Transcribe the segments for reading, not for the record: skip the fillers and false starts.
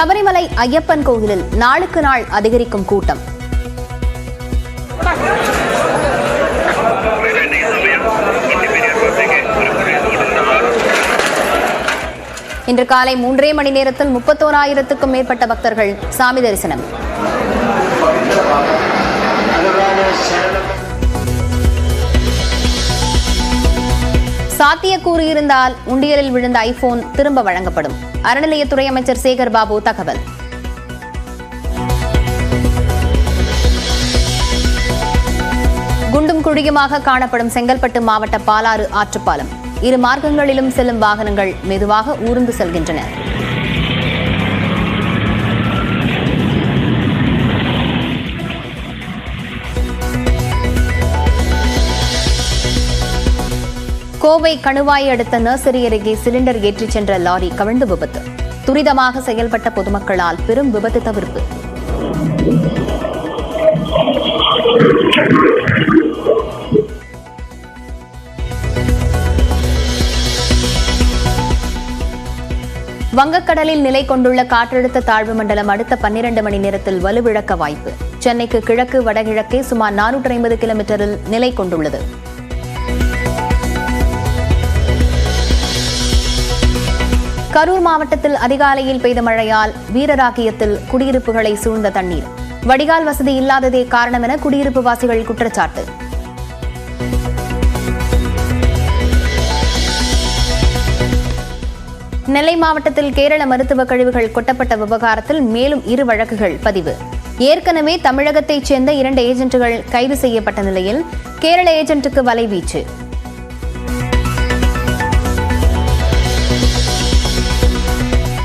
சபரிமலை ஐயப்பன் கோவிலில் நாளுக்கு நாள் அதிகரிக்கும் கூட்டம். இன்று காலை 3 மணி நேரத்தில் 31,000க்கும் மேற்பட்ட பக்தர்கள் சாமி தரிசனம். சாத்தியக்கூறு இருந்தால் உண்டியலில் விழுந்த ஐபோன் திரும்ப வழங்கப்படும். அறநிலையத்துறை அமைச்சர் சேகர் பாபு தகவல். குண்டும் குழியுமாக காணப்படும் செங்கல்பட்டு மாவட்ட பாலாறு ஆற்றுப்பாலம். இரு மார்க்கங்களிலும் செல்லும் வாகனங்கள் மெதுவாக ஊர்ந்து செல்கின்றன. கோவை கணுவாய் அடுத்த நர்சரி அருகே சிலிண்டர் ஏற்றிச் சென்ற லாரி கவிழ்ந்து விபத்து. துரிதமாக செயல்பட்ட பொதுமக்களால் பெரும் விபத்து தவிர்ப்பு. வங்கக்கடலில் நிலை கொண்டுள்ள காற்றழுத்த தாழ்வு மண்டலம் அடுத்த 12 மணி நேரத்தில் வலுவிழக்க வாய்ப்பு. சென்னைக்கு கிழக்கு வடகிழக்கே சுமார் 450 கிலோமீட்டரில் நிலை கொண்டுள்ளது. கரூர் மாவட்டத்தில் அதிகாலையில் பெய்த மழையால் வீரராகியத்தில் குடியிருப்புகளை சூழ்ந்த தண்ணீர். வடிகால் வசதி இல்லாததே காரணம் என குடியிருப்பு வாசிகள் குற்றச்சாட்டு. நெல்லை மாவட்டத்தில் கேரள மருத்துவ கழிவுகள் கொட்டப்பட்ட விவகாரத்தில் மேலும் 2 வழக்குகள் பதிவு. ஏற்கனவே தமிழகத்தைச் சேர்ந்த 2 ஏஜென்ட்டுகள் கைது செய்யப்பட்ட நிலையில் கேரள ஏஜென்ட்டுக்கு வலைவீச்சு.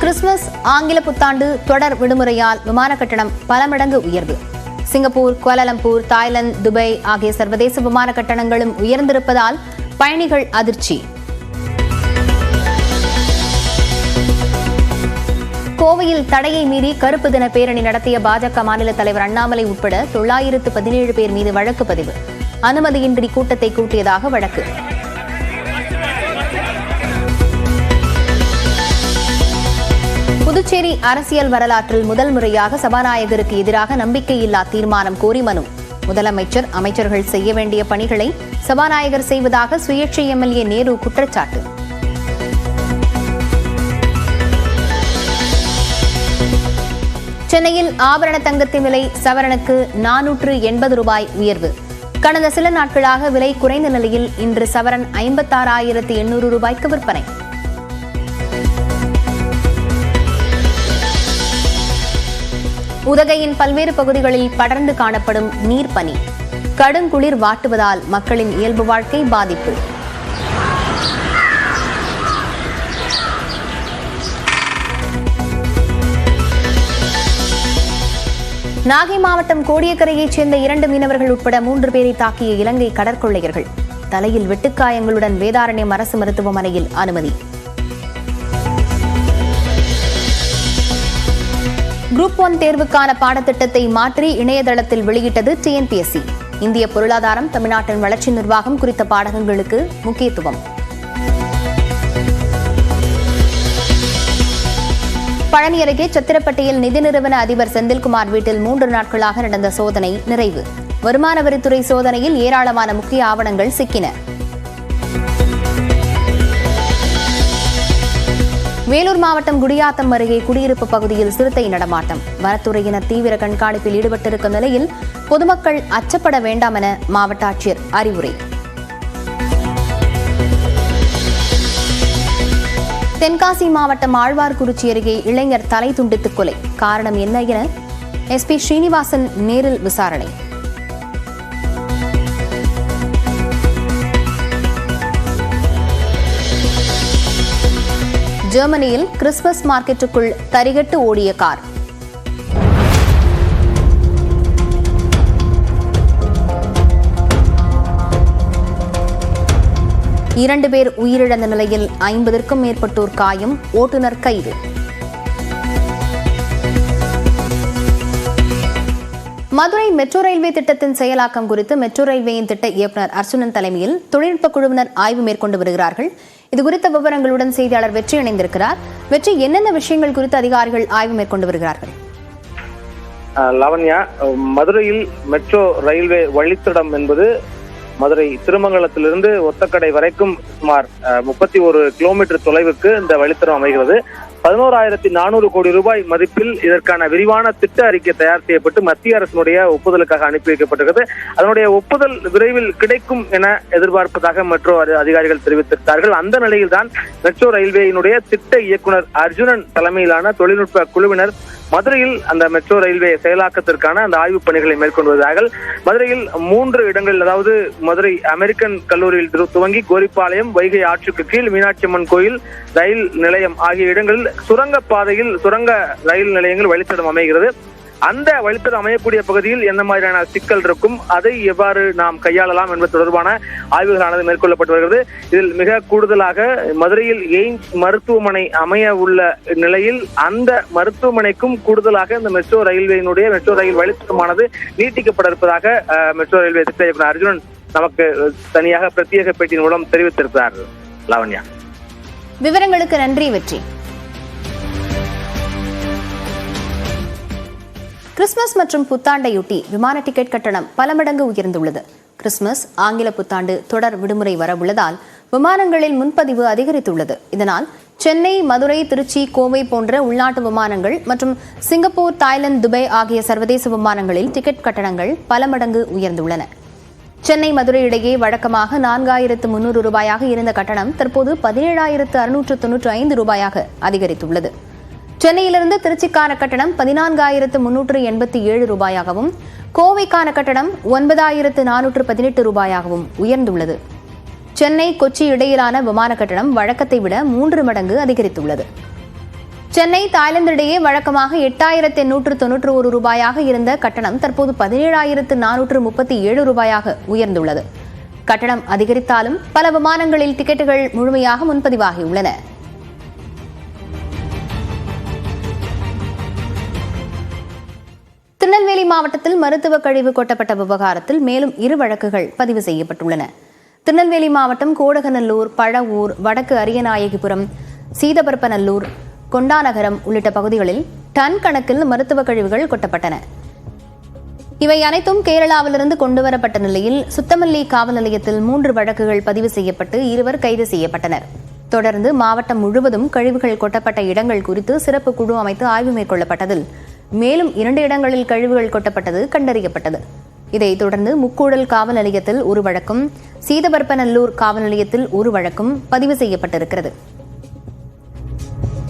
கிறிஸ்துமஸ் ஆங்கில புத்தாண்டு தொடர் விடுமுறையால் விமான கட்டணம் பல மடங்கு உயர்வு. சிங்கப்பூர், கோலாலம்பூர், தாய்லாந்து, துபாய் ஆகிய சர்வதேச விமான கட்டணங்களும் உயர்ந்திருப்பதால் பயணிகள் அதிர்ச்சி. கோவையில் தடையை மீறி கருப்பு தின பேரணி நடத்திய பாஜக மாநில தலைவர் அண்ணாமலை உட்பட 917 பேர் மீது வழக்கு பதிவு. அனுமதியின்றி கூட்டத்தை கூட்டியதாக வழக்கு. புதுச்சேரி அரசியல் வரலாற்றில் முதல் முறையாக சபாநாயகருக்கு எதிராக நம்பிக்கையில்லா தீர்மானம் கோரி மனு. முதலமைச்சர், அமைச்சர்கள் செய்ய வேண்டிய பணிகளை சபாநாயகர் செய்வதாக சுயேட்சை எம்எல்ஏ நேரு குற்றச்சாட்டு. சென்னையில் ஆபரண தங்கத்தின் விலை சவரனுக்கு 480 ரூபாய் உயர்வு. கடந்த சில நாட்களாக விலை குறைந்த நிலையில் இன்று சவரன் 56,800 ரூபாய்க்கு விற்பனை. உதகையின் பல்வேறு பகுதிகளில் படர்ந்து காணப்படும் நீர்ப்பனி. கடுங்குளிர் வாட்டுவதால் மக்களின் இயல்பு வாழ்க்கை பாதிப்பு. நாகை மாவட்டம் கோடியக்கரையைச் சேர்ந்த 2 மீனவர்கள் உட்பட 3 பேரை தாக்கிய இலங்கை கடற்கொள்ளையர்கள். தலையில் வெட்டுக்காயங்களுடன் வேதாரண்யம் அரசு மருத்துவமனையில் அனுமதி. குரூப் 1 தேர்வுக்கான பாடத்திட்டத்தை மாற்றி இணையதளத்தில் வெளியிட்டது டிஎன்பிஎஸ்சி. இந்திய பொருளாதாரம், தமிழ்நாட்டின் வளர்ச்சி நிர்வாகம் குறித்த பாடங்களுக்கு முக்கியத்துவம். பழனி அருகே சத்திரப்பட்டியில் நிதி நிறுவன அதிபர் செந்தில்குமார் வீட்டில் 3 நாட்களாக நடந்த சோதனை நிறைவு. வருமான வரித்துறை சோதனையில் ஏராளமான முக்கிய ஆவணங்கள் சிக்கின. வேலூர் மாவட்டம் குடியாத்தம் அருகே குடியிருப்பு பகுதியில் சிறுத்தை நடமாட்டம். வனத்துறையினர் தீவிர கண்காணிப்பில் ஈடுபட்டிருக்கும் நிலையில் பொதுமக்கள் அச்சப்பட வேண்டாம் என மாவட்ட ஆட்சியர் அறிவுரை. தென்காசி மாவட்டம் ஆழ்வார்குறிச்சி அருகே இளைஞர் தலை துண்டித்து கொலை. காரணம் என்ன என எஸ்பி ஸ்ரீனிவாசன் நேரில் விசாரணை. ஜெர்மனியில் கிறிஸ்துமஸ் மார்க்கெட்டுக்குள் தரிகட்டு ஓடிய கார். இரண்டு பேர் உயிரிழந்த நிலையில் 50க்கும் மேற்பட்டோர் காயம். ஓட்டுநர் கைது. மதுரை மெட்ரோ ரயில்வே திட்டத்தின் செயலாக்கம் குறித்து மெட்ரோ ரயில்வேயின் திட்ட இயக்குநர் அர்ச்சுனன் தலைமையில் தொழில்நுட்ப குழுவினர் ஆய்வு மேற்கொண்டு வருகிறார்கள். இது குறித்த விவரங்களுடன் செய்தியாளர் வெற்றி இணைந்திருக்கிறார். வெற்றி, என்னென்ன விஷயங்கள் குறித்து அதிகாரிகள் ஆய்வு மேற்கொண்டு வருகிறார்கள்? லாவண்யா, மதுரையில் மெட்ரோ ரயில்வே வழித்தடம் என்பது மதுரை திருமங்கலத்திலிருந்து ஒத்தக்கடை வரைக்கும் சுமார் 31 கிலோமீட்டர் தொலைவுக்கு இந்த வழித்தடம் அமைகிறது. 11,400 கோடி ரூபாய் மதிப்பில் இதற்கான விரிவான திட்ட அறிக்கை தயார் செய்யப்பட்டு மத்திய அரசினுடைய ஒப்புதலுக்காக அனுப்பி வைக்கப்பட்டிருக்கிறது. அதனுடைய ஒப்புதல் விரைவில் கிடைக்கும் என எதிர்பார்ப்பதாக மெட்ரோ அதிகாரிகள் தெரிவித்திருக்கிறார்கள். அந்த நிலையில்தான் மெட்ரோ ரயில்வேயினுடைய திட்ட இயக்குனர் அர்ஜுனன் தலைமையிலான தொழில்நுட்ப குழுவினர் மதுரையில் அந்த மெட்ரோ ரயில்வே செயலாக்கத்திற்கான அந்த ஆய்வுப் பணிகளை மேற்கொண்டு வருகிறார்கள். மதுரையில் 3 இடங்கள், அதாவது மதுரை அமெரிக்கன் கல்லூரியில் துவங்கி கோரிப்பாளையம், வைகை ஆற்றுக்கு கீழ் மீனாட்சி அம்மன் கோயில் ரயில் நிலையம் ஆகிய இடங்களில் சுரங்க பாதையில் சுரங்க ரயில் நிலையங்கள் வழித்தடம் அமைகிறது. அந்த வழித்தடம் அமையக்கூடிய பகுதியில் என்ன மாதிரியான சிக்கல் இருக்கும், அதை எவ்வாறு நாம் கையாளலாம் என்பது தொடர்பான ஆய்வுகளானது மேற்கொள்ளப்பட்டு வருகிறது. இதில் மிக கூடுதலாக மதுரையில் எய்ம்ஸ் மருத்துவமனை அமைய உள்ள நிலையில் அந்த மருத்துவமனைக்கும் கூடுதலாக இந்த மெட்ரோ ரயில் வழித்தடமானது நீட்டிக்கப்பட இருப்பதாக மெட்ரோ ரயில்வே திட்ட இயக்குனர் அர்ஜுனன் நமக்கு தனியாக பிரத்யேக பேட்டியின் மூலம் தெரிவித்திருக்கிறார். லாவண்யா, விவரங்களுக்கு நன்றி வெற்றி. கிறிஸ்துமஸ் மற்றும் புத்தாண்டையொட்டி விமான டிக்கெட் கட்டணம் பல மடங்கு உயர்ந்துள்ளது. கிறிஸ்துமஸ், ஆங்கில புத்தாண்டு தொடர் விடுமுறை வரவுள்ளதால் விமானங்களில் முன்பதிவு அதிகரித்துள்ளது. இதனால் சென்னை, மதுரை, திருச்சி, கோவை போன்ற உள்நாட்டு விமானங்கள் மற்றும் சிங்கப்பூர், தாய்லாந்து, துபாய் ஆகிய சர்வதேச விமானங்களில் டிக்கெட் கட்டணங்கள் பல மடங்கு உயர்ந்துள்ளன. சென்னை, மதுரை இடையே வழக்கமாக 4,300 ரூபாயாக இருந்த கட்டணம் தற்போது 17,695 ரூபாயாக அதிகரித்துள்ளது. சென்னையிலிருந்து திருச்சிக்கான கட்டணம் 14,387 ரூபாயாகவும், கோவைக்கான கட்டணம் 9,418 ரூபாயாகவும் உயர்ந்துள்ளது. சென்னை, கொச்சி இடையிலான விமான கட்டணம் வழக்கத்தை விட 3 மடங்கு அதிகரித்துள்ளது. சென்னை, தாய்லாந்து இடையே வழக்கமாக 8,891 ரூபாயாக இருந்த கட்டணம் தற்போது 17,437 ரூபாயாக உயர்ந்துள்ளது. கட்டணம் அதிகரித்தாலும் பல விமானங்களில் டிக்கெட்டுகள் முழுமையாக முன்பதிவாகியுள்ளன. திருநெல்வேலி மாவட்டத்தில் மருத்துவ கழிவு கொட்டப்பட்ட விவகாரத்தில் மேலும் 2 வழக்குகள் பதிவு செய்யப்பட்டுள்ளன. திருநெல்வேலி மாவட்டம் கோடகநல்லூர், பழவூர், வடக்கு அரியநாயகிபுரம், சீதபரப்பநல்லூர், கொண்டாநகரம் உள்ளிட்ட பகுதிகளில் டன் கணக்கில் மருத்துவ கழிவுகள் கொட்டப்பட்டன. இவை அனைத்தும் கேரளாவிலிருந்து கொண்டுவரப்பட்ட நிலையில் சுத்தமல்லி காவல் நிலையத்தில் 3 வழக்குகள் பதிவு செய்யப்பட்டு 2 கைது செய்யப்பட்டனர். தொடர்ந்து மாவட்டம் முழுவதும் கழிவுகள் கொட்டப்பட்ட இடங்கள் குறித்து சிறப்பு குழு அமைத்து ஆய்வு மேற்கொள்ளப்பட்டதில் மேலும் 2 இடங்களில் கழிவுகள் கொட்டப்பட்டது கண்டறியப்பட்டது. இதைத் தொடர்ந்து முக்கூடல் காவல் நிலையத்தில் 1 வழக்கும், சீதபரப்பநல்லூர் காவல் நிலையத்தில் 1 வழக்கும் பதிவு செய்யப்பட்டிருக்கிறது.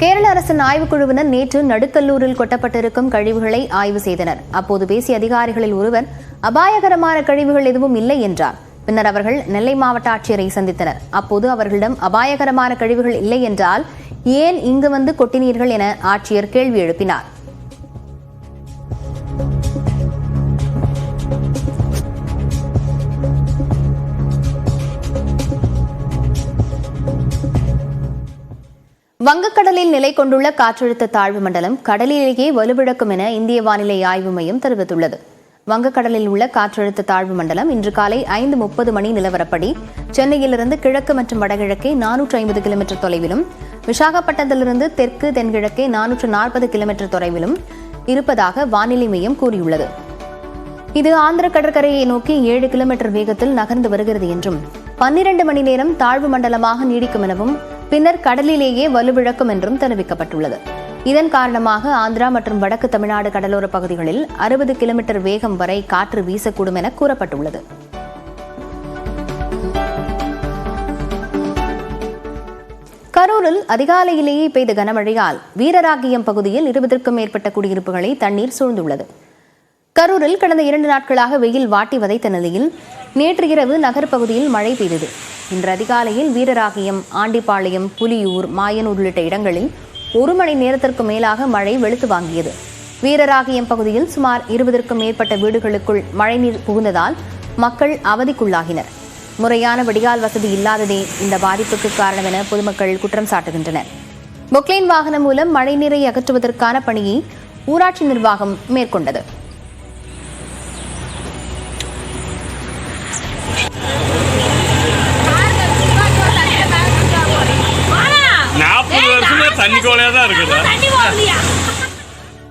கேரள அரசின் ஆய்வுக்குழுவினர் நேற்று நடுக்கல்லூரில் கொட்டப்பட்டிருக்கும் கழிவுகளை ஆய்வு செய்தனர். அப்போது பேசிய அதிகாரிகளில் ஒருவர் அபாயகரமான கழிவுகள் எதுவும் இல்லை என்றார். பின்னர் அவர்கள் நெல்லை மாவட்ட ஆட்சியரை சந்தித்தனர். அப்போது அவர்களிடம் அபாயகரமான கழிவுகள் இல்லை என்றால் ஏன் இங்கு வந்து கொட்டினீர்கள் என ஆட்சியர் கேள்வி எழுப்பினார். வங்கக்கடலில் நிலை கொண்டுள்ள காற்றழுத்த தாழ்வு மண்டலம் கடலிலேயே வலுவிழக்கும் என இந்திய வானிலை ஆய்வு மையம் தெரிவித்துள்ளது. வங்கக்கடலில் உள்ள காற்றழுத்த தாழ்வு மண்டலம் இன்று காலை 5:30 மணி நிலவரப்படி சென்னையிலிருந்து கிழக்கு மற்றும் வடகிழக்கே 450 கிலோமீட்டர் தொலைவிலும், விசாகப்பட்டினத்திலிருந்து தெற்கு தென்கிழக்கே 440 கிலோமீட்டர் தொலைவிலும் இருப்பதாக வானிலை மையம் கூறியுள்ளது. இது ஆந்திர கடற்கரையை நோக்கி 7 கிலோமீட்டர் வேகத்தில் நகர்ந்து வருகிறது என்றும் 12 மணி நேரம் தாழ்வு மண்டலமாக நீடிக்கும் எனவும் பின்னர் கடலிலேயே வலுவிழக்கும் என்றும் தெரிவிக்கப்பட்டுள்ளது. இதன் காரணமாக ஆந்திரா மற்றும் வடக்கு தமிழ்நாடு கடலோர பகுதிகளில் 60 கிலோமீட்டர் வேகம் வரை காற்று வீசக்கூடும் என கூறப்பட்டுள்ளது. கரூரில் அதிகாலையிலேயே பெய்த கனமழையால் வீரராகியம் பகுதியில் 20க்கும் மேற்பட்ட குடியிருப்புகளை தண்ணீர் சூழ்ந்துள்ளது. கரூரில் கடந்த 2 நாட்களாக வெயில் வாட்டி வதைத்த நிலையில் நேற்று இரவு நகர்ப்பகுதியில் மழை பெய்தது. இன்று அதிகாலையில் வீரராகியம், ஆண்டிப்பாளையம், புலியூர், மாயனூர் உள்ளிட்ட இடங்களில் 1 மணி நேரத்திற்கு மேலாக மழை வெளுத்து வாங்கியது. வீரராகியம் பகுதியில் சுமார் 20க்கும் மேற்பட்ட வீடுகளுக்குள் மழைநீர் புகுந்ததால் மக்கள் அவதிக்குள்ளாகினர். முறையான வடிகால் வசதி இல்லாததே இந்த பாதிப்புக்கு காரணம் என பொதுமக்கள் குற்றம் சாட்டுகின்றனர். பொக்லைன் வாகனம் மூலம் மழைநீரை அகற்றுவதற்கான பணியை ஊராட்சி நிர்வாகம் மேற்கொண்டது. வருஷமா தண்ணி கோலையா தான் இருக்குது. தண்ணி போகலையா?